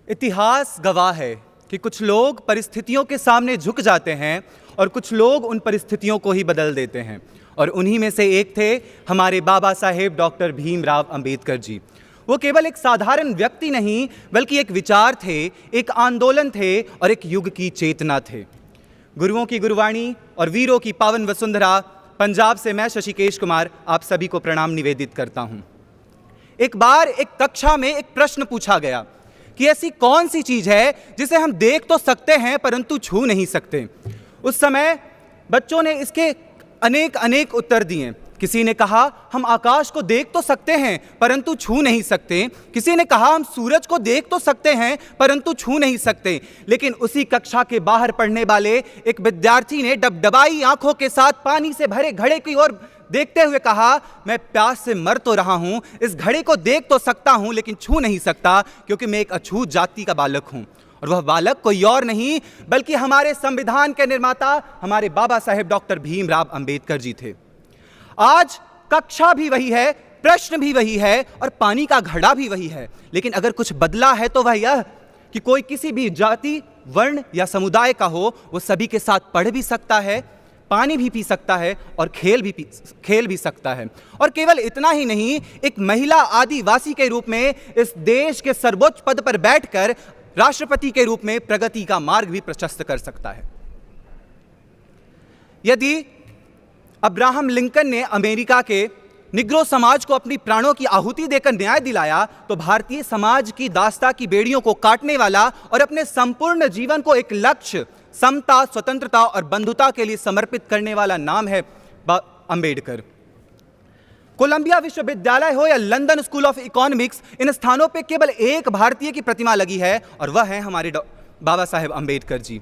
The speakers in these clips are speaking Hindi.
इतिहास गवाह है कि कुछ लोग परिस्थितियों के सामने झुक जाते हैं और कुछ लोग उन परिस्थितियों को ही बदल देते हैं। और उन्हीं में से एक थे हमारे बाबा साहेब डॉक्टर भीमराव अंबेडकर जी। वो केवल एक साधारण व्यक्ति नहीं बल्कि एक विचार थे, एक आंदोलन थे और एक युग की चेतना थे। गुरुओं की गुरुवाणी और वीरों की पावन वसुंधरा, पंजाब से मैं शशिकेश कुमार आप सभी को प्रणाम निवेदित करता हूँ। एक बार एक कक्षा में एक प्रश्न पूछा गया कि ऐसी कौन सी चीज़ है जिसे हम देख तो सकते हैं परंतु छू नहीं सकते। उस समय बच्चों ने इसके अनेक उत्तर दिए। किसी ने कहा हम आकाश को देख तो सकते हैं परंतु छू नहीं सकते। किसी ने कहा हम सूरज को देख तो सकते हैं परंतु छू नहीं सकते। लेकिन उसी कक्षा के बाहर पढ़ने वाले एक विद्यार्थी ने डबडबाई आंखों के साथ पानी से भरे घड़े की ओर देखते हुए कहा, मैं प्यास से मर तो रहा हूं, इस घड़े को देख तो सकता हूं लेकिन छू नहीं सकता, क्योंकि मैं एक अछूत जाति का बालक हूं। और वह बालक कोई और नहीं बल्कि हमारे संविधान के निर्माता हमारे बाबा साहेब डॉक्टर भीमराव अंबेडकर जी थे। आज कक्षा भी वही है, प्रश्न भी वही है और पानी का घड़ा भी वही है, लेकिन अगर कुछ बदला है तो वह यह कि कोई किसी भी जाति, वर्ण या समुदाय का हो, वो सभी के साथ पढ़ भी सकता है, पानी भी पी सकता है और खेल भी सकता है। और केवल इतना ही नहीं, एक महिला आदिवासी के रूप में इस देश के सर्वोच्च पद पर बैठकर राष्ट्रपति के रूप में प्रगति का मार्ग भी प्रशस्त कर सकता है। यदि अब्राहम लिंकन ने अमेरिका के निग्रो समाज को अपनी प्राणों की आहुति देकर न्याय दिलाया, तो भारतीय समाज की दास्ता की बेड़ियों को काटने वाला और अपने संपूर्ण जीवन को एक लक्ष्य, समता, स्वतंत्रता और बंधुता के लिए समर्पित करने वाला नाम है अंबेडकर। कोलंबिया विश्वविद्यालय हो या लंदन स्कूल ऑफ इकोनॉमिक्स, इन स्थानों पे केवल एक भारतीय की प्रतिमा लगी है और वह है हमारे बाबा साहेब अंबेडकर जी।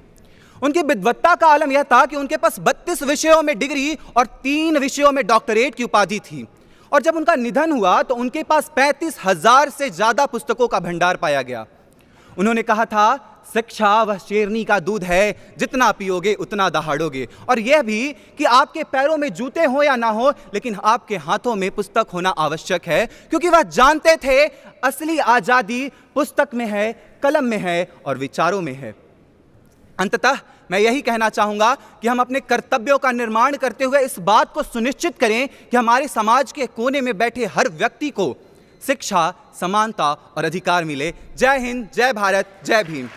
उनकी विद्वत्ता का आलम यह था कि उनके पास 32 विषयों में डिग्री और 3 विषयों में डॉक्टरेट की उपाधि थी। और जब उनका निधन हुआ तो उनके पास 35,000 से ज्यादा पुस्तकों का भंडार पाया गया। उन्होंने कहा था, शिक्षा वह शेरनी का दूध है, जितना पियोगे उतना दहाड़ोगे। और यह भी कि आपके पैरों में जूते हो या ना हो, लेकिन आपके हाथों में पुस्तक होना आवश्यक है, क्योंकि वह जानते थे असली आजादी पुस्तक में है, कलम में है और विचारों में है। अंततः मैं यही कहना चाहूंगा कि हम अपने कर्तव्यों का निर्माण करते हुए इस बात को सुनिश्चित करें कि हमारे समाज के कोने में बैठे हर व्यक्ति को शिक्षा, समानता और अधिकार मिले। जय हिंद, जय भारत, जय भीम।